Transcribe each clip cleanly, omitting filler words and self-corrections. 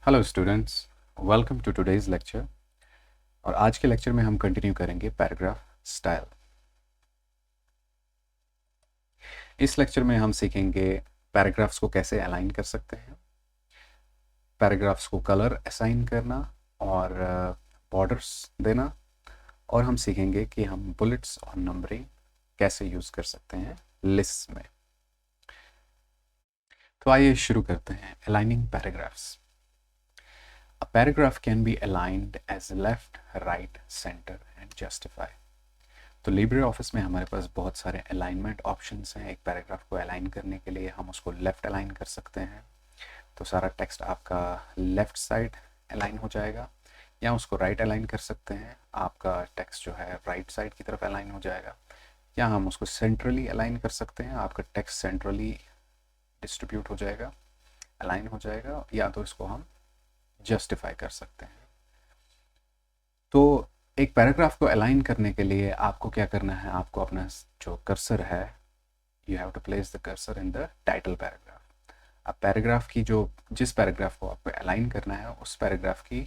Hello students, welcome to today's lecture. और आज के लेक्चर में हम कंटिन्यू करेंगे पैराग्राफ स्टाइल। इस लेक्चर में हम सीखेंगे पैराग्राफ्स को कैसे अलाइन कर सकते हैं, पैराग्राफ्स को कलर असाइन करना और बॉर्डर्स देना, और हम सीखेंगे कि हम बुलेट्स और नंबरिंग कैसे यूज़ कर सकते हैं लिस्ट में। तो आइए शुरू करते हैं aligning paragraphs. A paragraph can be aligned as left, right, center and justify. तो लिब्रे ऑफिस में हमारे पास बहुत सारे अलाइनमेंट ऑप्शंस हैं। एक पैराग्राफ को अलाइन करने के लिए हम उसको लेफ़्ट अलाइन कर सकते हैं, तो सारा टेक्स्ट आपका लेफ़्ट साइड अलाइन हो जाएगा, या उसको राइट अलाइन कर सकते हैं, आपका टेक्स्ट जो है राइट साइड की तरफ अलाइन हो जाएगा, या हम उसको सेंट्रली अलाइन कर सकते हैं, आपका टेक्स्ट सेंट्रली डिस्ट्रीब्यूट हो जाएगा, अलाइन हो जाएगा, या तो इसको हम जस्टिफाई कर सकते हैं। तो एक पैराग्राफ को अलाइन करने के लिए आपको क्या करना है, आपको अपना जो कर्सर है, you have to place the cursor in the title paragraph. अब पैराग्राफ की जिस पैराग्राफ को आपको अलाइन करना है उस पैराग्राफ की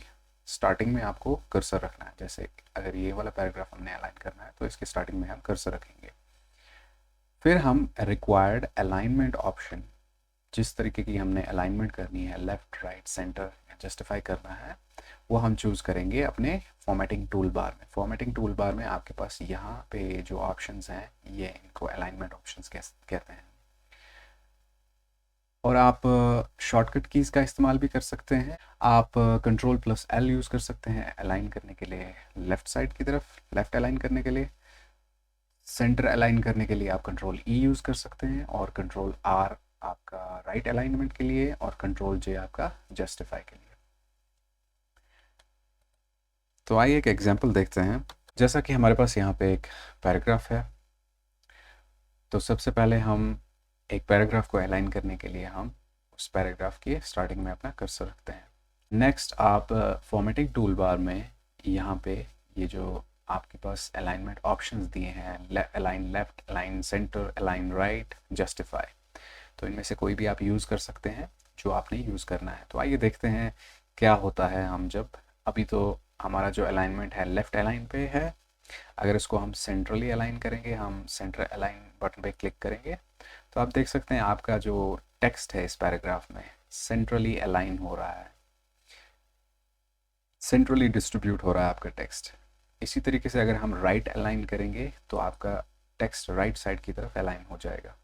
स्टार्टिंग में आपको कर्सर रखना है। जैसे अगर ये वाला पैराग्राफ हमने अलाइन करना है तो इसके स्टार्टिंग में हम कर्सर रखेंगे। फिर हम रिक्वायर्ड अलाइनमेंट ऑप्शन, जिस तरीके की हमने अलाइनमेंट करनी है, लेफ्ट, राइट, सेंटर, जस्टिफाई करना है, वो हम चूज़ करेंगे अपने फॉर्मेटिंग टूल बार में। फॉर्मेटिंग टूल बार में आपके पास यहाँ पे जो ऑप्शंस हैं, ये इनको अलाइनमेंट ऑप्शंस कहते हैं। और आप शॉर्टकट कीज़ का इस्तेमाल भी कर सकते हैं। आप Ctrl+L यूज़ कर सकते हैं अलाइन करने के लिए, लेफ़्ट साइड की तरफ लेफ़्ट अलाइन करने के लिए। सेंटर अलाइन करने के लिए आप Ctrl+E यूज़ कर सकते हैं, और Ctrl+R आपका राइट अलाइनमेंट के लिए, और Ctrl+J आपका जस्टिफाई के लिए। तो आइए एक एग्जांपल देखते हैं। जैसा कि हमारे पास यहाँ पे एक पैराग्राफ है, तो सबसे पहले हम एक पैराग्राफ को अलाइन करने के लिए हम उस पैराग्राफ की स्टार्टिंग में अपना कर्सर रखते हैं। नेक्स्ट आप फॉर्मेटिंग टूल बार में यहाँ पे ये जो आपके पास अलाइनमेंट ऑप्शंस दिए हैं, align left, align centre, align right, justify, तो इनमें से कोई भी आप यूज़ कर सकते हैं जो आपने यूज़ करना है। तो आइए देखते हैं क्या होता है हम जब, अभी तो हमारा जो अलाइनमेंट है लेफ़्ट अलाइन पे है, अगर इसको हम सेंट्रली अलाइन करेंगे, हम सेंटर अलाइन बटन पे क्लिक करेंगे, तो आप देख सकते हैं आपका जो टेक्स्ट है इस पैराग्राफ में सेंट्रली अलाइन हो रहा है, सेंट्रली डिस्ट्रीब्यूट हो रहा है आपका टेक्स्ट। इसी तरीके से अगर हम राइट अलाइन करेंगे तो आपका टेक्स्ट राइट साइड की तरफ अलाइन हो जाएगा,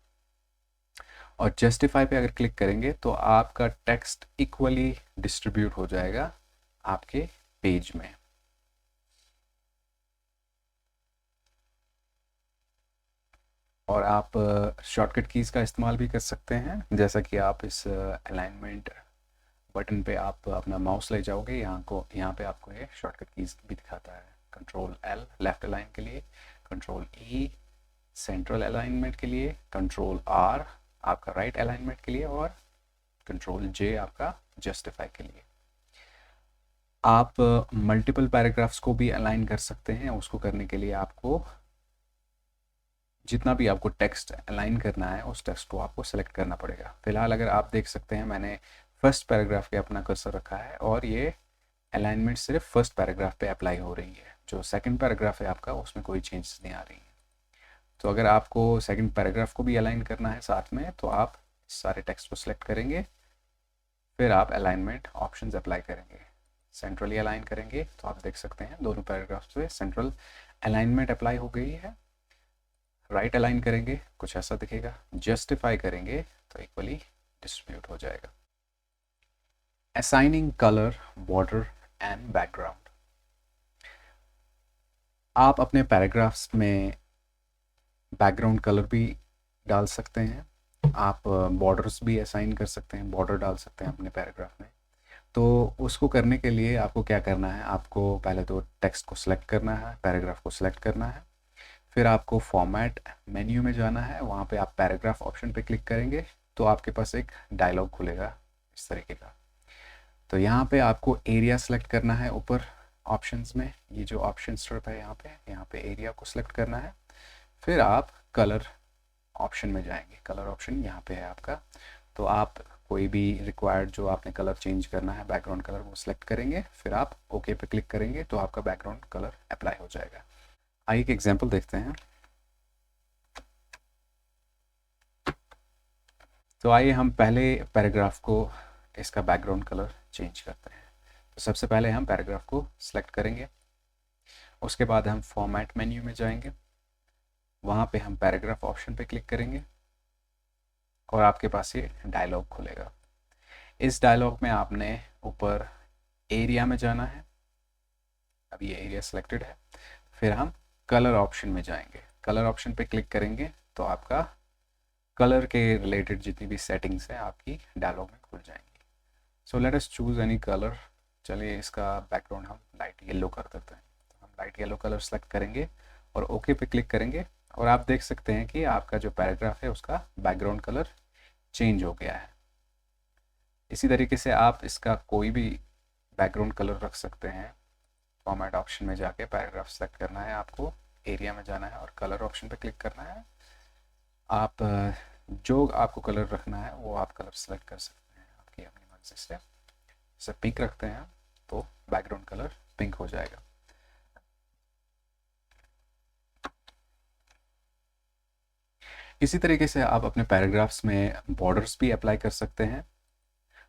और जस्टिफाई पे अगर क्लिक करेंगे तो आपका टेक्स्ट इक्वली डिस्ट्रीब्यूट हो जाएगा आपके पेज में। और आप शॉर्टकट कीज़ का इस्तेमाल भी कर सकते हैं, जैसा कि आप इस अलाइनमेंट बटन पे आप अपना माउस ले जाओगे, यहाँ पे आपको ये शॉर्टकट कीज़ भी दिखाता है। Ctrl+L लेफ्ट अलाइन के लिए, Ctrl+E सेंट्रल अलाइनमेंट के लिए, Ctrl+R आपका राइट अलाइनमेंट के लिए, और Ctrl+J आपका जस्टिफाई के लिए। आप मल्टीपल पैराग्राफ्स को भी अलाइन कर सकते हैं। उसको करने के लिए आपको जितना भी आपको टेक्स्ट अलाइन करना है उस टेक्स्ट को आपको सेलेक्ट करना पड़ेगा। फिलहाल अगर आप देख सकते हैं मैंने फर्स्ट पैराग्राफ पे अपना कर्सर रखा है, और ये अलाइनमेंट सिर्फ फर्स्ट पैराग्राफ पे अप्लाई हो रही है। जो सेकंड पैराग्राफ है आपका, उसमें कोई चेंजेस नहीं आ रही है। तो अगर आपको सेकंड पैराग्राफ को भी अलाइन करना है साथ में, तो आप सारे टेक्स्ट को सिलेक्ट करेंगे, फिर आप अलाइनमेंट ऑप्शंस अप्लाई करेंगे, सेंट्रली अलाइन करेंगे, तो आप देख सकते हैं दोनों पैराग्राफ्स पे सेंट्रल अलाइनमेंट अप्लाई हो गई है। राइट अलाइन करेंगे, कुछ ऐसा दिखेगा, जस्टिफाई करेंगे तो इक्वली डिस्ट्रीब्यूट हो जाएगा। Assigning colour, border and background. आप अपने पैराग्राफ्स में बैकग्राउंड कलर भी डाल सकते हैं, आप बॉर्डर्स भी असाइन कर सकते हैं, बॉर्डर डाल सकते हैं अपने पैराग्राफ में। तो उसको करने के लिए आपको क्या करना है, आपको पहले तो टेक्स्ट को सिलेक्ट करना है, पैराग्राफ को सिलेक्ट करना है, फिर आपको फॉर्मेट मेन्यू में जाना है, वहाँ पे आप पैराग्राफ ऑप्शन पे क्लिक करेंगे तो आपके पास एक डायलॉग खुलेगा इस तरीके का। तो यहाँ पे आपको एरिया सेलेक्ट करना है, ऊपर ऑप्शंस में ये जो ऑप्शन स्ट्रिप है यहाँ पे एरिया को सिलेक्ट करना है। फिर आप कलर ऑप्शन में जाएंगे, कलर ऑप्शन यहाँ पे है आपका, तो आप कोई भी रिक्वायर्ड जो आपने कलर चेंज करना है बैकग्राउंड कलर वो सिलेक्ट करेंगे, फिर आप ओके पे क्लिक करेंगे तो आपका बैकग्राउंड कलर अप्लाई हो जाएगा। आइए एक एग्जांपल देखते हैं। तो आइए हम पहले पैराग्राफ को इसका बैकग्राउंड कलर चेंज करते हैं। तो सबसे पहले हम पैराग्राफ को सिलेक्ट करेंगे, उसके बाद हम फॉर्मेट मेन्यू में जाएंगे, वहाँ पे हम पैराग्राफ ऑप्शन पे क्लिक करेंगे और आपके पास ये डायलॉग खुलेगा। इस डायलॉग में आपने ऊपर एरिया में जाना है, अब ये एरिया सिलेक्टेड है। फिर हम कलर ऑप्शन में जाएंगे, कलर ऑप्शन पे क्लिक करेंगे तो आपका कलर के रिलेटेड जितनी भी सेटिंग्स हैं आपकी डायलॉग में खुल जाएंगी। So let us choose any colour. चलिए इसका बैकग्राउंड हम लाइट येलो कर देते हैं। तो हम लाइट येलो कलर सेलेक्ट करेंगे और ओके पे क्लिक करेंगे और आप देख सकते हैं कि आपका जो पैराग्राफ है उसका बैकग्राउंड कलर चेंज हो गया है। इसी तरीके से आप इसका कोई भी बैकग्राउंड कलर रख सकते हैं। फॉर्मेट ऑप्शन में जाके पैराग्राफ सेलेक्ट करना है आपको, एरिया में जाना है और कलर ऑप्शन पे क्लिक करना है। आप जो आपको कलर रखना है वो आप कलर सेलेक्ट कर सकते हैं आपकी अपनी मर्जी से। जैसे पिंक रखते हैं तो बैकग्राउंड कलर पिंक हो जाएगा। इसी तरीके से आप अपने पैराग्राफ्स में बॉर्डर्स भी अप्लाई कर सकते हैं।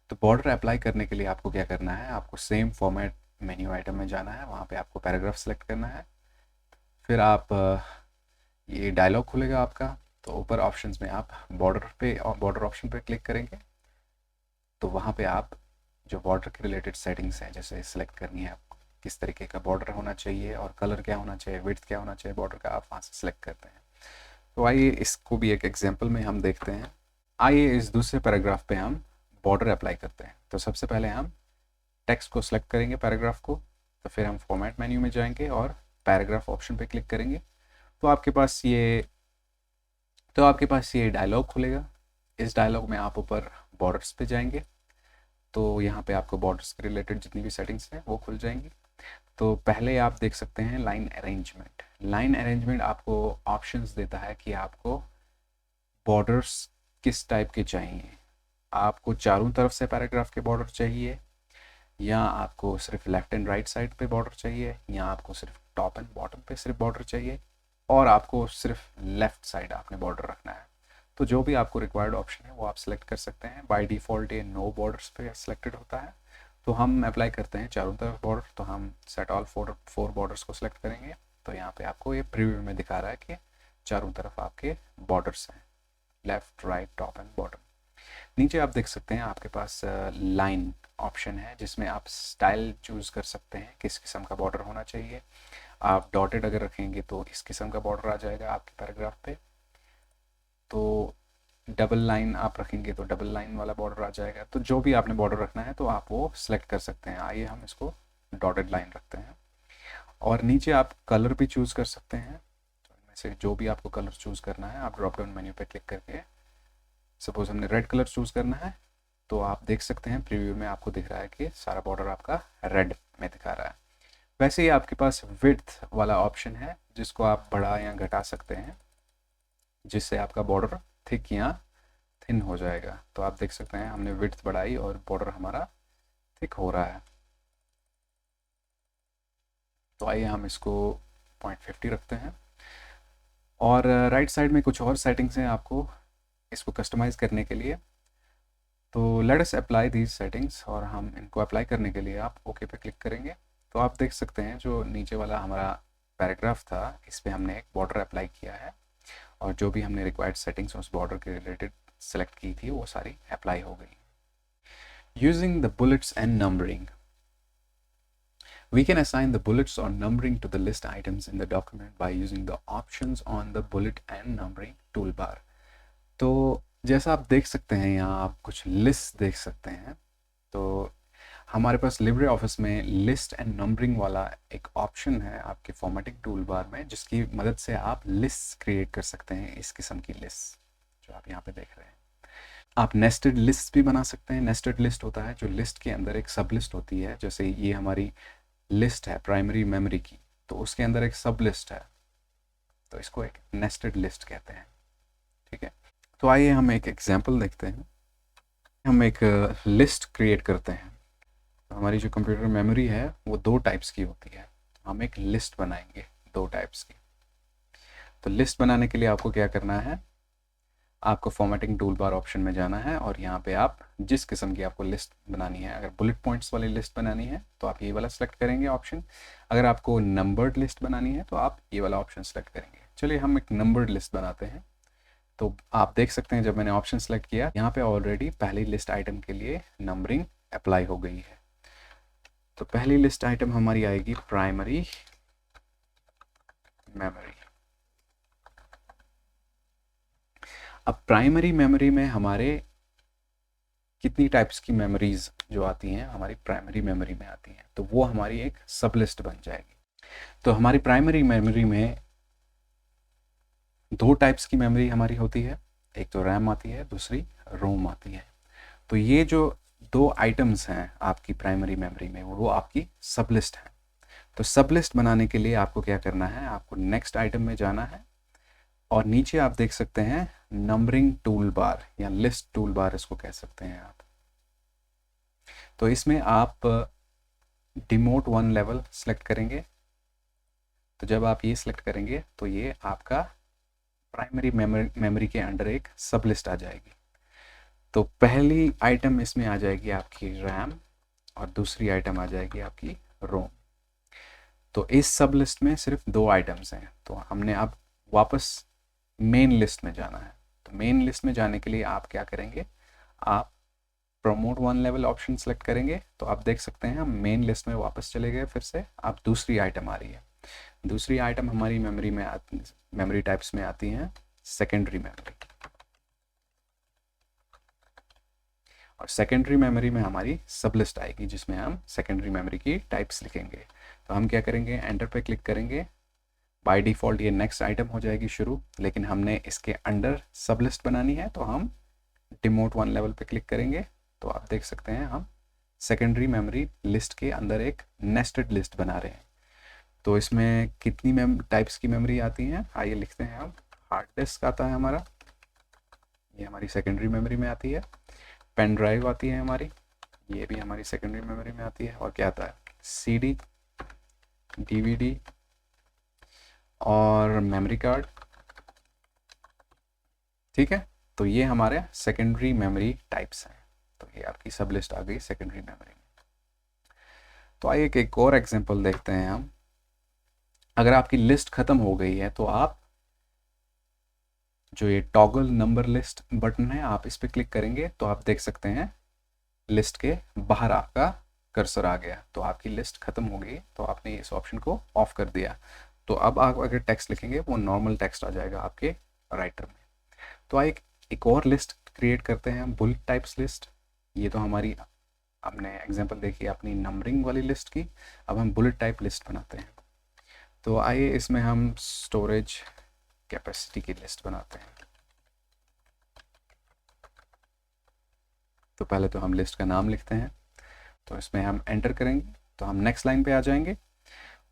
तो बॉर्डर अप्लाई करने के लिए आपको क्या करना है, आपको सेम फॉर्मेट मेन्यू आइटम में जाना है, वहाँ पे आपको पैराग्राफ सेलेक्ट करना है। फिर आप ये डायलॉग खुलेगा आपका, तो ऊपर ऑप्शंस में आप बॉर्डर ऑप्शन पे क्लिक करेंगे तो वहाँ पे आप जो बॉर्डर के रिलेटेड सेटिंग्स हैं जैसे सिलेक्ट करनी है आपको, किस तरीके का बॉर्डर होना चाहिए और कलर क्या होना चाहिए, विड्थ क्या होना चाहिए बॉर्डर का, आप वहाँ से सिलेक्ट करते हैं। तो आइए इसको भी एक एग्जाम्पल में हम देखते हैं। आइए इस दूसरे पैराग्राफ पे हम बॉर्डर अप्लाई करते हैं। तो सबसे पहले हम टेक्स्ट को सिलेक्ट करेंगे पैराग्राफ को, तो फिर हम फॉर्मेट मेन्यू में जाएंगे और पैराग्राफ ऑप्शन पे क्लिक करेंगे तो आपके पास ये डायलॉग खुलेगा। इस डायलॉग में आप ऊपर बॉर्डर्स पे जाएंगे तो यहाँ पे आपको बॉर्डर्स के रिलेटेड जितनी भी सेटिंग्स हैं वो खुल जाएंगी। तो पहले आप देख सकते हैं लाइन अरेंजमेंट। लाइन अरेंजमेंट आपको ऑप्शंस देता है कि आपको बॉर्डर्स किस टाइप के चाहिए। आपको चारों तरफ से पैराग्राफ के बॉर्डर चाहिए, या आपको सिर्फ लेफ्ट एंड राइट साइड पे बॉर्डर चाहिए, या आपको सिर्फ टॉप एंड बॉटम पे सिर्फ बॉर्डर चाहिए, और आपको सिर्फ लेफ्ट साइड आपने बॉर्डर रखना है। तो जो भी आपको रिक्वायर्ड ऑप्शन है वो आप सिलेक्ट कर सकते हैं। बाय डिफ़ॉल्ट ये नो बॉर्डर्स पे सिलेक्टेड होता है, तो हम अप्लाई करते हैं चारों तरफ बॉर्डर। तो हम सेट ऑल फोर बॉर्डर्स को सिलेक्ट करेंगे तो यहाँ पे आपको ये प्रीव्यू में दिखा रहा है कि चारों तरफ आपके बॉर्डर्स हैं, left right top and bottom. नीचे आप देख सकते हैं आपके पास लाइन ऑप्शन है जिसमें आप स्टाइल चूज़ कर सकते हैं, किस किस्म का बॉर्डर होना चाहिए। आप डॉटेड अगर रखेंगे तो इस किस्म का बॉर्डर आ जाएगा आपके पैराग्राफ पे, तो डबल लाइन आप रखेंगे तो डबल लाइन वाला बॉर्डर आ जाएगा। तो जो भी आपने बॉर्डर रखना है तो आप वो सिलेक्ट कर सकते हैं। आइए हम इसको डॉटेड लाइन रखते हैं। और नीचे आप कलर भी चूज़ कर सकते हैं, तो इनमें से जो भी आपको कलर चूज़ करना है आप ड्रॉप डाउन मेन्यू पे क्लिक करके, सपोज हमने रेड कलर चूज़ करना है तो आप देख सकते हैं प्रीव्यू में आपको दिख रहा है कि सारा बॉर्डर आपका रेड में दिखा रहा है। वैसे ही आपके पास विड्थ वाला ऑप्शन है जिसको आप बढ़ा या घटा सकते हैं, जिससे आपका बॉर्डर थिक या थिन हो जाएगा। तो आप देख सकते हैं हमने विड्थ बढ़ाई और बॉर्डर हमारा थिक हो रहा है। तो आइए हम इसको 0.50 रखते हैं। और राइट साइड में कुछ और सेटिंग्स हैं आपको इसको कस्टमाइज़ करने के लिए। तो let us apply these settings, और हम इनको अप्लाई करने के लिए आप ओके पे क्लिक करेंगे तो आप देख सकते हैं जो नीचे वाला हमारा पैराग्राफ था इस पर हमने एक बॉर्डर अप्लाई किया है, और जो भी हमने रिक्वायर्ड सेटिंग्स उस बॉर्डर के रिलेटेड सेलेक्ट की थी वो सारी अप्लाई हो गई। Using the bullets and numbering, we can assign the bullets or numbering to the list items in the document by using the options on the bullet and numbering toolbar। तो जैसा आप देख सकते हैं यहाँ आप कुछ लिस्ट देख सकते हैं। तो हमारे पास लिब्रे ऑफिस में लिस्ट एंड नंबरिंग वाला एक ऑप्शन है आपके फॉर्मेटिंग टूल बार में, जिसकी मदद से आप लिस्ट क्रिएट कर सकते हैं। इस किस्म की लिस्ट जो आप यहाँ पे देख रहे हैं, आप नेस्टेड लिस्ट भी बना सकते हैं। नेस्टेड लिस्ट होता है जो लिस्ट के अंदर एक सब लिस्ट होती है, जैसे ये हमारी लिस्ट है प्राइमरी मेमोरी की, तो उसके अंदर एक सब लिस्ट है, तो इसको एक नेस्टेड लिस्ट कहते हैं। ठीक है, तो आइए हम एक एग्जाम्पल देखते हैं। हम एक लिस्ट क्रिएट करते हैं। तो हमारी जो कंप्यूटर मेमोरी है वो दो टाइप्स की होती है। हम एक लिस्ट बनाएंगे दो टाइप्स की। तो लिस्ट बनाने के लिए आपको क्या करना है, आपको फॉर्मेटिंग टूल बार ऑप्शन में जाना है और यहाँ पे आप जिस किस्म की आपको लिस्ट बनानी है, अगर बुलेट पॉइंट्स वाली लिस्ट बनानी है तो आप ये वाला सेलेक्ट करेंगे ऑप्शन। अगर आपको नंबर्ड लिस्ट बनानी है तो आप ये वाला ऑप्शन सेलेक्ट करेंगे। चलिए हम एक नंबर्ड लिस्ट बनाते हैं। तो आप देख सकते हैं जब मैंने ऑप्शन सेलेक्ट किया यहाँ पे ऑलरेडी पहली लिस्ट आइटम के लिए नंबरिंग अप्लाई हो गई है। तो पहली लिस्ट आइटम हमारी आएगी प्राइमरी मेमोरी। अब प्राइमरी मेमोरी में हमारे कितनी टाइप्स की मेमोरीज जो आती हैं हमारी प्राइमरी मेमोरी में आती हैं, तो वो हमारी एक सब लिस्ट बन जाएगी। तो हमारी प्राइमरी मेमोरी में दो टाइप्स की मेमोरी हमारी होती है, एक तो रैम आती है, दूसरी रोम आती है। तो ये जो दो आइटम्स हैं आपकी प्राइमरी मेमोरी में वो आपकी सब लिस्ट है। तो सब लिस्ट बनाने के लिए आपको क्या करना है, आपको नेक्स्ट आइटम में जाना है और नीचे आप देख सकते हैं नंबरिंग टूल बार या लिस्ट टूल बार इसको कह सकते हैं आप। तो इसमें आप डिमोट वन लेवल सेलेक्ट करेंगे। तो जब आप ये सिलेक्ट करेंगे तो ये आपका प्राइमरी मेमोरी के अंडर एक सब लिस्ट आ जाएगी। तो पहली आइटम इसमें आ जाएगी आपकी रैम और दूसरी आइटम आ जाएगी आपकी रोम। तो इस सब लिस्ट में सिर्फ दो आइटम्स हैं। तो हमने अब वापस मेन लिस्ट में जाना है। तो मेन लिस्ट में जाने के लिए आप क्या करेंगे, आप promote one level option select करेंगे। तो आप देख सकते हैं हम मेन लिस्ट में वापस चले गए। फिर से आप दूसरी आइटम आ रही है। दूसरी आइटम हमारी मेमोरी टाइप्स में आती हैं सेकेंडरी मेमोरी। और सेकेंडरी मेमोरी में हमारी सब लिस्ट आएगी जिसमें हम सेकेंडरी मेमोरी की टाइप्स लिखेंगे। तो हम क्या करेंगे, एंटर पे क्लिक करेंगे। बाय डिफ़ॉल्ट ये नेक्स्ट आइटम हो जाएगी शुरू, लेकिन हमने इसके अंडर सब लिस्ट बनानी है तो हम डिमोट वन लेवल पे क्लिक करेंगे। तो आप देख सकते हैं हम सेकेंडरी मेमोरी लिस्ट के अंदर एक नेस्टेड लिस्ट बना रहे हैं। तो इसमें कितनी टाइप्स की मेमोरी आती हैं, आइए लिखते हैं हम। हार्ड डिस्क आता है हमारा, ये हमारी सेकेंडरी मेमोरी में आती है। पेन ड्राइव आती है हमारी, ये भी हमारी सेकेंडरी मेमोरी में आती है। और क्या आता है, सीडी, डीवीडी और मेमोरी कार्ड। ठीक है, तो ये हमारे सेकेंडरी मेमोरी टाइप्स हैं। तो ये आपकी सब लिस्ट आ गई सेकेंडरी मेमोरी में। तो आइए एक और एग्जांपल देखते हैं हम। अगर आपकी लिस्ट ख़त्म हो गई है तो आप जो ये टॉगल नंबर लिस्ट बटन है आप इस पर क्लिक करेंगे तो आप देख सकते हैं लिस्ट के बाहर आपका कर्सर आ गया। तो आपकी लिस्ट ख़त्म हो गई, तो आपने इस ऑप्शन को ऑफ कर दिया। तो अब आप अगर टेक्स्ट लिखेंगे वो नॉर्मल टेक्स्ट आ जाएगा आपके राइटर में। तो एक और लिस्ट क्रिएट करते हैं, बुलेट टाइप्स लिस्ट। ये तो हमारी हमने एग्जांपल देखी अपनी नंबरिंग वाली लिस्ट की। अब हम बुलेट टाइप लिस्ट बनाते हैं। तो आइए इसमें हम स्टोरेज कैपेसिटी की लिस्ट बनाते हैं। तो पहले तो हम लिस्ट का नाम लिखते हैं। तो इसमें हम एंटर करेंगे तो हम नेक्स्ट लाइन पे आ जाएंगे।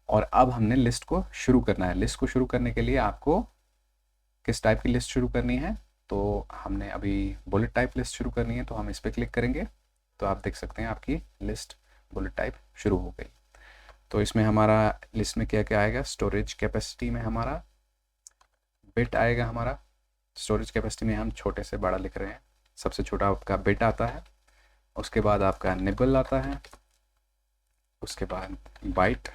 और अब हमने लिस्ट को शुरू करना है। लिस्ट को शुरू करने के लिए आपको किस टाइप की लिस्ट शुरू करनी है, तो हमने अभी बुलेट टाइप लिस्ट शुरू करनी है। तो हम इस पर क्लिक करेंगे तो आप देख सकते हैं आपकी लिस्ट बुलेट टाइप शुरू हो गई। तो इसमें हमारा लिस्ट में क्या क्या आएगा, स्टोरेज कैपेसिटी में हमारा बिट आएगा। हमारा स्टोरेज कैपेसिटी में हम छोटे से बड़ा लिख रहे हैं। सबसे छोटा आपका बिट आता है, उसके बाद आपका निबल आता है, उसके बाद बाइट,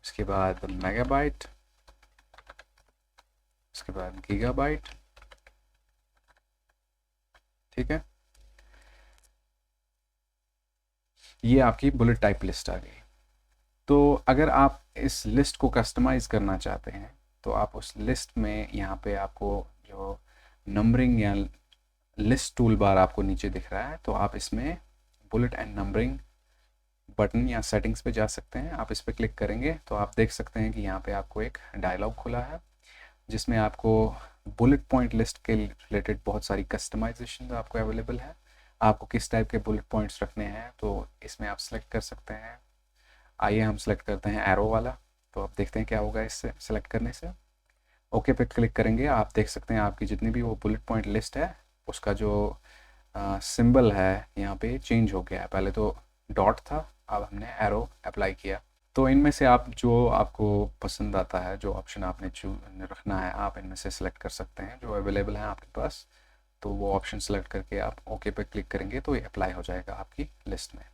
उसके बाद मेगाबाइट, उसके बाद गीगाबाइट। ठीक है, ये आपकी बुलेट टाइप लिस्ट आ गई। तो अगर आप इस लिस्ट को कस्टमाइज़ करना चाहते हैं तो आप उस लिस्ट में यहाँ पे आपको जो नंबरिंग या लिस्ट टूल बार आपको नीचे दिख रहा है, तो आप इसमें बुलेट एंड नंबरिंग बटन या सेटिंग्स पे जा सकते हैं। आप इस पर क्लिक करेंगे तो आप देख सकते हैं कि यहाँ पे आपको एक डायलॉग खुला है जिसमें आपको बुलेट पॉइंट लिस्ट के रिलेटेड बहुत सारी कस्टमाइजेशन आपको अवेलेबल है। आपको किस टाइप के बुलेट पॉइंट्स रखने हैं तो इसमें आप सेलेक्ट कर सकते हैं। आइए हम सेलेक्ट करते हैं एरो वाला। तो आप देखते हैं क्या होगा इससे सेलेक्ट करने से। ओके पे क्लिक करेंगे, आप देख सकते हैं आपकी जितनी भी वो बुलेट पॉइंट लिस्ट है उसका जो सिंबल है यहाँ पे चेंज हो गया है, पहले तो डॉट था, अब हमने एरो अप्लाई किया। तो इनमें से आप जो आपको पसंद आता है, जो ऑप्शन आपने रखना है, आप इनमें से सिलेक्ट कर सकते हैं जो अवेलेबल हैं आपके पास। तो वो ऑप्शन सेलेक्ट करके आप ओके पे क्लिक करेंगे तो ये अप्लाई हो जाएगा आपकी लिस्ट में।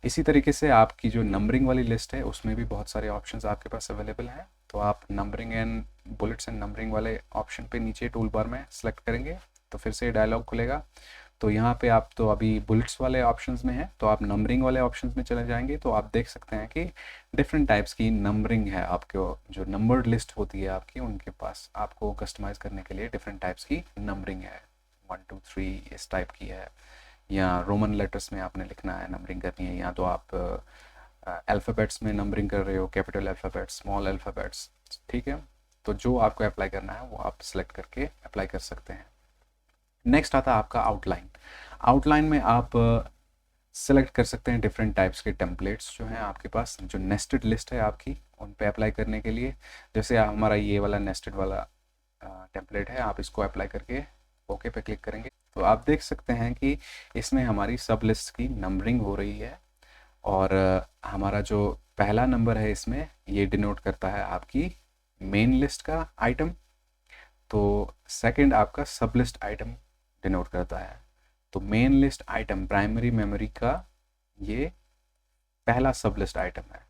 इसी तरीके से आपकी जो नंबरिंग वाली लिस्ट है उसमें भी बहुत सारे ऑप्शंस आपके पास अवेलेबल हैं। तो आप numbering and bullets and numbering वाले ऑप्शन पे नीचे टूल बार में सेलेक्ट करेंगे तो फिर से डायलॉग खुलेगा। तो यहाँ पे आप तो अभी बुलेट्स वाले ऑप्शंस में हैं, तो आप नंबरिंग वाले ऑप्शंस में चले जाएंगे तो आप देख सकते हैं कि डिफरेंट टाइप्स की नंबरिंग है। आपको जो नंबर्ड लिस्ट होती है आपकी, उनके पास आपको कस्टमाइज़ करने के लिए डिफरेंट टाइप्स की नंबरिंग है, 1 2 3 इस टाइप की है, या रोमन लेटर्स में आपने लिखना है, नंबरिंग करनी है, या तो आप अल्फ़ाबेट्स में नंबरिंग कर रहे हो, कैपिटल अल्फ़ाबेट्स, स्मॉल अल्फ़ाबेट्स, ठीक है। तो जो आपको अप्लाई करना है वो आप सेलेक्ट करके अप्लाई कर सकते हैं। नेक्स्ट आता है आपका आउटलाइन। आउटलाइन में आप सेलेक्ट कर सकते हैं डिफरेंट टाइप्स के टेम्पलेट्स जो हैं आपके पास, जो नेस्टेड लिस्ट है आपकी, उन पे अप्लाई करने के लिए। जैसे हमारा ये वाला नेस्टेड वाला टेम्पलेट है, आप इसको अप्लाई करके ओके पे क्लिक करेंगे तो आप देख सकते हैं कि इसमें हमारी सब लिस्ट की नंबरिंग हो रही है। और हमारा जो पहला नंबर है इसमें ये डिनोट करता है आपकी मेन लिस्ट का आइटम, तो सेकंड आपका सब लिस्ट आइटम डिनोट करता है। तो main list item primary memory का ये पहला सब लिस्ट आइटम है,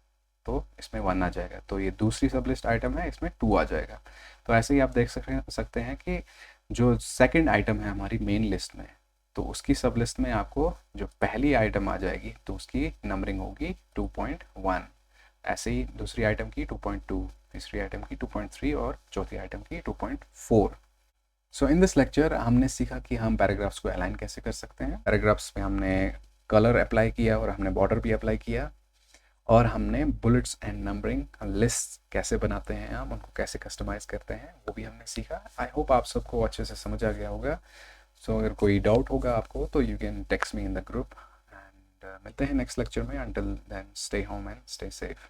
तो इसमें 1 आ जाएगा। तो ये दूसरी सब लिस्ट आइटम है, इसमें 2 आ जाएगा। तो ऐसे ही आप देख सकते हैं कि जो सेकंड आइटम है हमारी मेन लिस्ट में, तो उसकी सब लिस्ट में आपको जो पहली आइटम आ जाएगी तो उसकी नंबरिंग होगी 2.1। ऐसे ही दूसरी आइटम की 2.2, तीसरी आइटम की 2.3 और चौथी आइटम की 2.4। सो इन दिस लेक्चर हमने सीखा कि हम पैराग्राफ्स को अलाइन कैसे कर सकते हैं। पैराग्राफ्स में हमने कलर अप्लाई किया और हमने बॉर्डर भी अप्लाई किया, और हमने बुलेट्स एंड नंबरिंग लिस्ट कैसे बनाते हैं, हम उनको कैसे कस्टमाइज करते हैं, वो भी हमने सीखा। आई होप आप सबको अच्छे से समझ आ गया होगा। सो अगर कोई डाउट होगा आपको तो you can text me in the group, and मिलते हैं नेक्स्ट लेक्चर में। Until then stay home and stay safe.